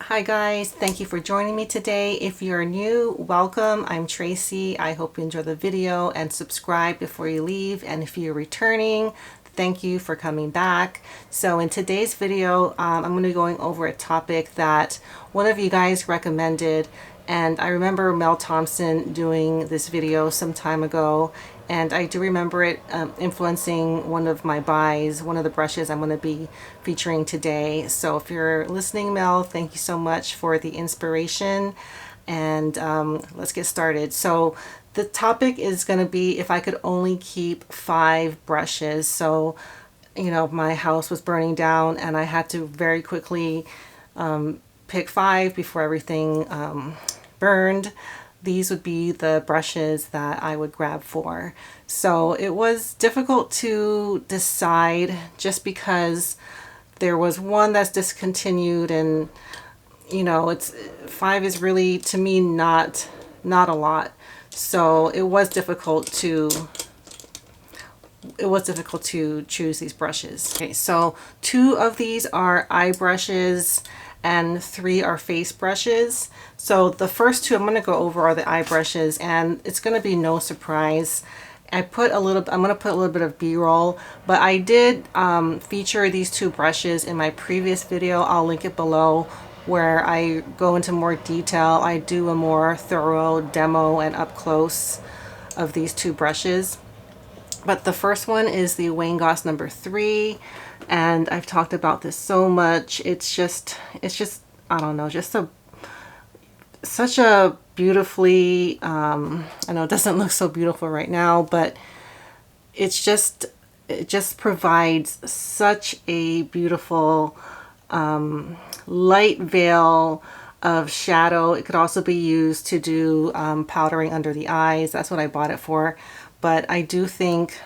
Hi guys, thank you for joining me today. If you're new, welcome. I'm Tracy. I hope you enjoy the video and subscribe before you leave. And if you're returning, thank you for coming back. So in today's video, I'm going to be going over a topic that one of you guys recommended. And I remember Mel Thompson doing this video some time ago, and I do remember it influencing one of my buys, one of the brushes I'm going to be featuring today. So if you're listening, Mel, thank you so much for the inspiration, and let's get started. So the topic is going to be if I could only keep 5 brushes. So, you know, my house was burning down and I had to very quickly pick 5 before everything burned. These would be the brushes that I would grab for. So it was difficult to decide just because there was one that's discontinued, and you know, it's 5 is really, to me, not a lot. So it was difficult to choose these brushes. Okay, so 2 of these are eye brushes and 3 are face brushes. So the first 2 I'm going to go over are the eye brushes, and it's going to be no surprise. I'm going to put a little bit of B-roll, but I did feature these 2 brushes in my previous video. I'll link it below, where I go into more detail. I do a more thorough demo and up close of these 2 brushes. But the first one is the Goss number 3, and I've talked about this so much. It's just I don't know, just such a beautifully, I know it doesn't look so beautiful right now, but it just provides such a beautiful light veil of shadow. It could also be used to do powdering under the eyes. That's what I bought it for. But I do think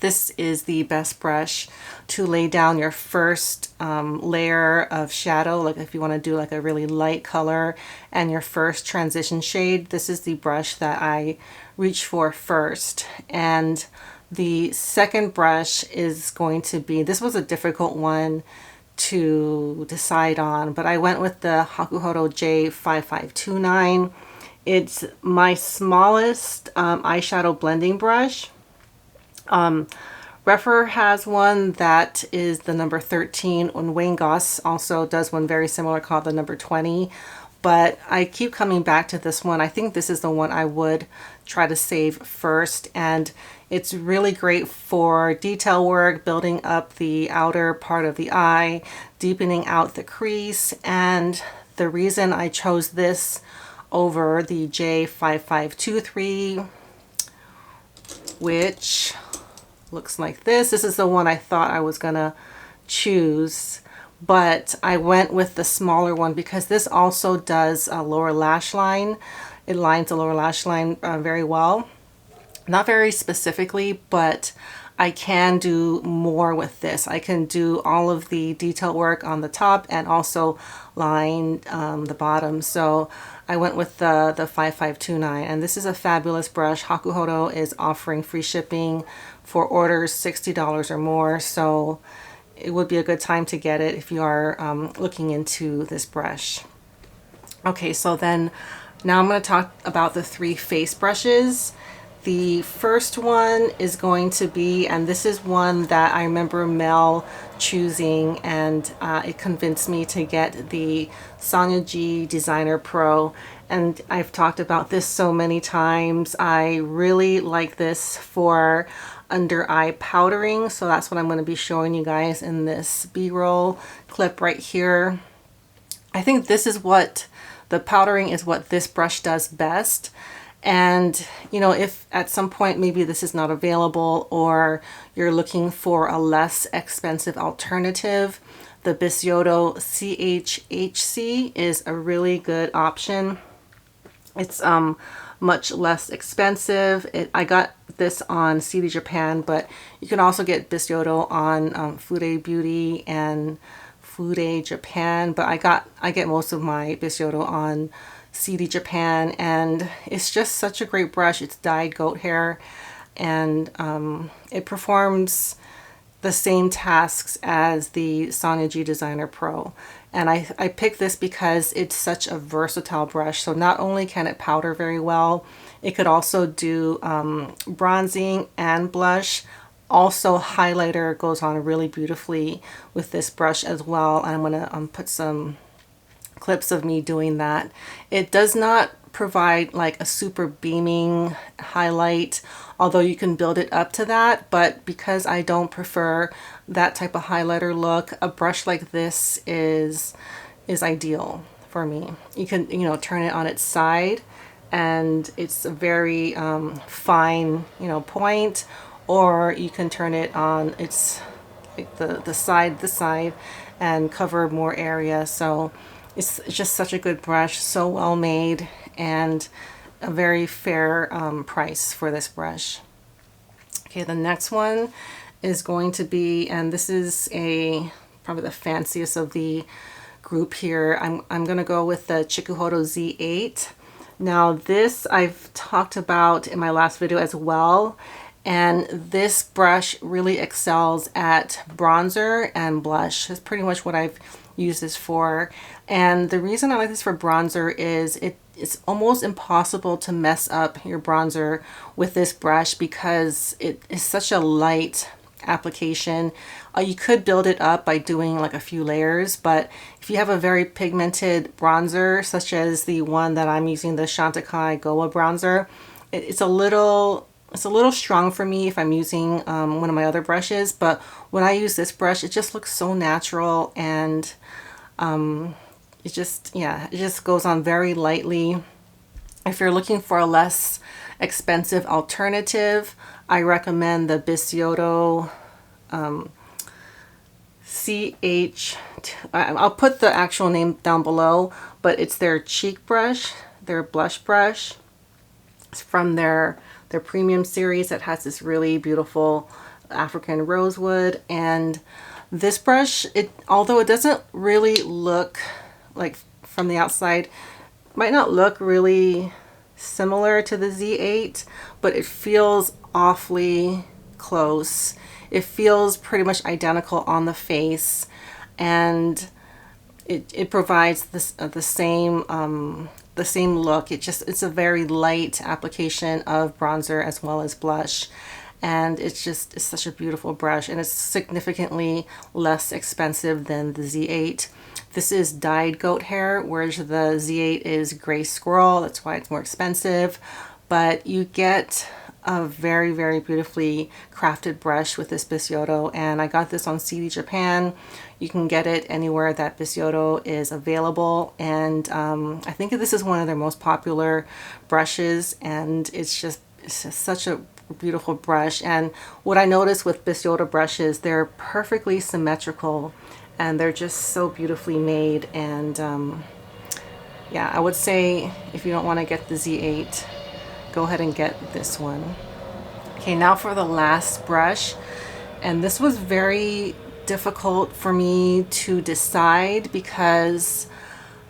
this is the best brush to lay down your first layer of shadow. Like if you want to do like a really light color and your first transition shade, this is the brush that I reach for first. And the second brush is going to be, this was a difficult one to decide on, but I went with the Hourglass J5529. It's my smallest eyeshadow blending brush. Refer has one that is the number 13, and Goss also does one very similar called the number 20. But I keep coming back to this one. I think this is the one I would try to save first, and it's really great for detail work, building up the outer part of the eye, deepening out the crease. And the reason I chose this over the J5523, which looks like this. This is the one I thought I was gonna choose, but I went with the smaller one because this also does a lower lash line. It lines the lower lash line very well. Not very specifically, but I can do more with this. I can do all of the detail work on the top and also line the bottom. So I went with the 5529, and this is a fabulous brush. Hakuhodo is offering free shipping for orders $60 or more, so it would be a good time to get it if you are looking into this brush. Okay, so then now I'm going to talk about the 3 face brushes. The first one is going to be, and this is one that I remember Mel choosing, and it convinced me to get the Sonyoji Designer Pro. And I've talked about this so many times. I really like this for under eye powdering, so that's what I'm going to be showing you guys in this B-roll clip right here. I think this is what the powdering is, what this brush does best. And you know, if at some point maybe this is not available or you're looking for a less expensive alternative, the Bisyodo CHHC is a really good option. It's much less expensive. I got this on CD Japan, but you can also get Bisyodo on Fude Beauty and Fude Japan. But I get most of my Bisyodo on CD Japan, and it's just such a great brush. It's dyed goat hair, and it performs the same tasks as the Sonyoji Designer Pro. And I picked this because it's such a versatile brush. So not only can it powder very well, it could also do bronzing and blush. Also, highlighter goes on really beautifully with this brush as well. And I'm going to put some clips of me doing that. It does not provide like a super beaming highlight, although you can build it up to that. But because I don't prefer that type of highlighter look, a brush like this is ideal for me. You can, you know, turn it on its side and it's a very fine, you know, point, or you can turn it on its like the side and cover more area. So it's just such a good brush, so well made, and a very fair price for this brush. Okay, the next one is going to be, and this is probably the fanciest of the group here. I'm gonna go with the Chikuhodo Z8. Now this I've talked about in my last video as well, and this brush really excels at bronzer and blush. That's pretty much what I've used this for. And the reason I like this for bronzer is it's almost impossible to mess up your bronzer with this brush because it is such a light application. You could build it up by doing like a few layers, but if you have a very pigmented bronzer, such as the one that I'm using, the Chantecaille Goa bronzer, it's a little strong for me if I'm using one of my other brushes. But when I use this brush, it just looks so natural, and it just goes on very lightly. If you're looking for a less expensive alternative, I recommend the Bisciotto I'll put the actual name down below, but it's their cheek brush, their blush brush. It's from their premium series that has this really beautiful African rosewood. And this brush, although it doesn't really look like from the outside, might not look really similar to the Z8, but it feels awfully close. It feels pretty much identical on the face, and it provides the same look. It's a very light application of bronzer as well as blush, and it's such a beautiful brush, and it's significantly less expensive than the Z8. This is dyed goat hair, whereas the Z8 is gray squirrel. That's why it's more expensive, but you get a very, very beautifully crafted brush with this Bisciotto, and I got this on CD Japan. You can get it anywhere that Bisciotto is available, and I think this is one of their most popular brushes, and it's just such a beautiful brush. And what I noticed with Bisciotto brushes, they're perfectly symmetrical, and they're just so beautifully made. And yeah, I would say if you don't want to get the Z8, go ahead and get this one. Okay, now for the last brush, and this was very difficult for me to decide because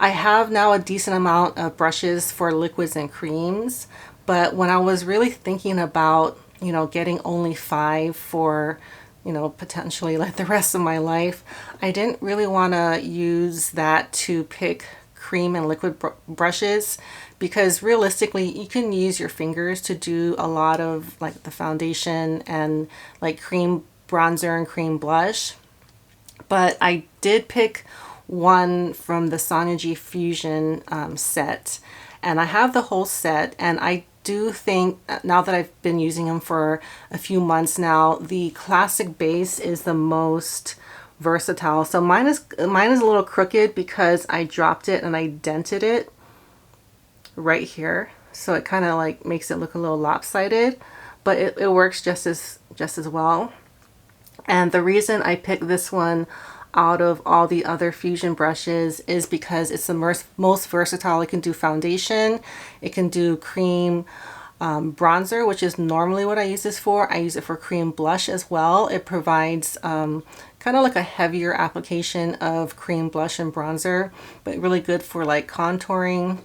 I have now a decent amount of brushes for liquids and creams, but when I was really thinking about, you know, getting only 5 for, you know, potentially like the rest of my life, I didn't really want to use that to pick cream and liquid brushes, because realistically you can use your fingers to do a lot of like the foundation and like cream bronzer and cream blush. But I did pick one from the Sonia Fusion set, and I have the whole set, and I do think, now that I've been using them for a few months now, the classic base is the most versatile. So mine is a little crooked because I dropped it and I dented it right here, so it kind of like makes it look a little lopsided, but it works just as well. And the reason I picked this one out of all the other Fusion brushes is because it's the most versatile. It can do foundation, it can do cream bronzer, which is normally what I use this for. I use it for cream blush as well. It provides kind of like a heavier application of cream blush and bronzer, but really good for like contouring.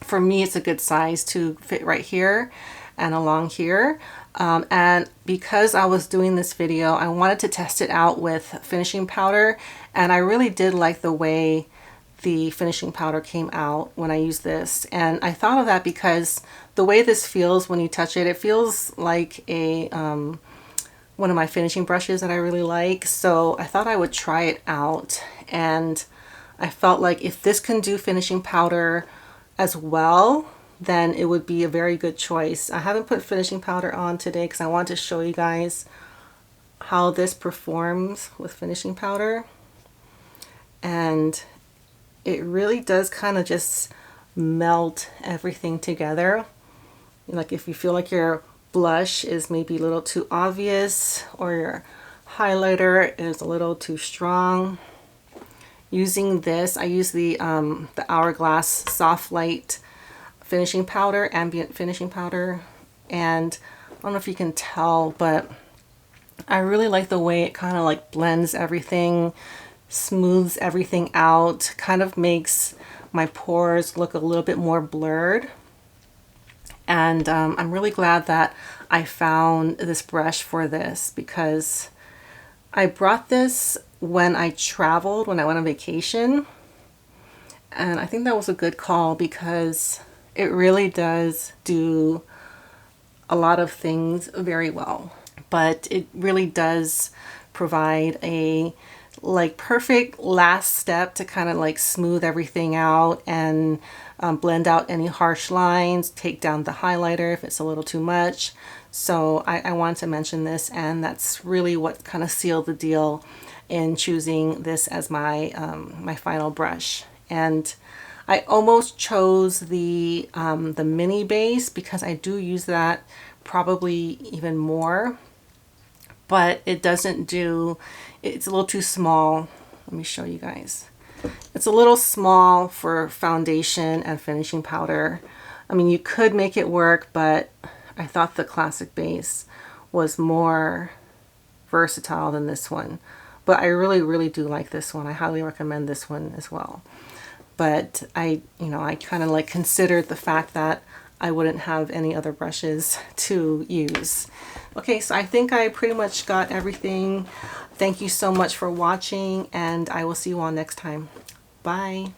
For me, it's a good size to fit right here. and along here. And because I was doing this video, I wanted to test it out with finishing powder, and I really did like the way the finishing powder came out when I used this. And I thought of that because the way this feels when you touch it, it feels like a one of my finishing brushes that I really like. So I thought I would try it out, and I felt like if this can do finishing powder as well, then it would be a very good choice. I haven't put finishing powder on today because I want to show you guys how this performs with finishing powder. And it really does kind of just melt everything together. Like if you feel like your blush is maybe a little too obvious, or your highlighter is a little too strong, using this, I use the Hourglass Soft Light finishing powder, ambient finishing powder, and I don't know if you can tell, but I really like the way it kind of like blends everything, smooths everything out, kind of makes my pores look a little bit more blurred. And I'm really glad that I found this brush for this, because I brought this when I traveled, when I went on vacation, and I think that was a good call because it really does do a lot of things very well, but it really does provide a like perfect last step to kind of like smooth everything out and blend out any harsh lines, take down the highlighter if it's a little too much. So I wanted to mention this, and that's really what kind of sealed the deal in choosing this as my my final brush. And I almost chose the mini base because I do use that probably even more, but it doesn't do, it's a little too small. Let me show you guys. It's a little small for foundation and finishing powder. I mean, you could make it work, but I thought the classic base was more versatile than this one. But I really do like this one. I highly recommend this one as well. But I kind of like considered the fact that I wouldn't have any other brushes to use. Okay, so I think I pretty much got everything. Thank you so much for watching, and I will see you all next time. Bye.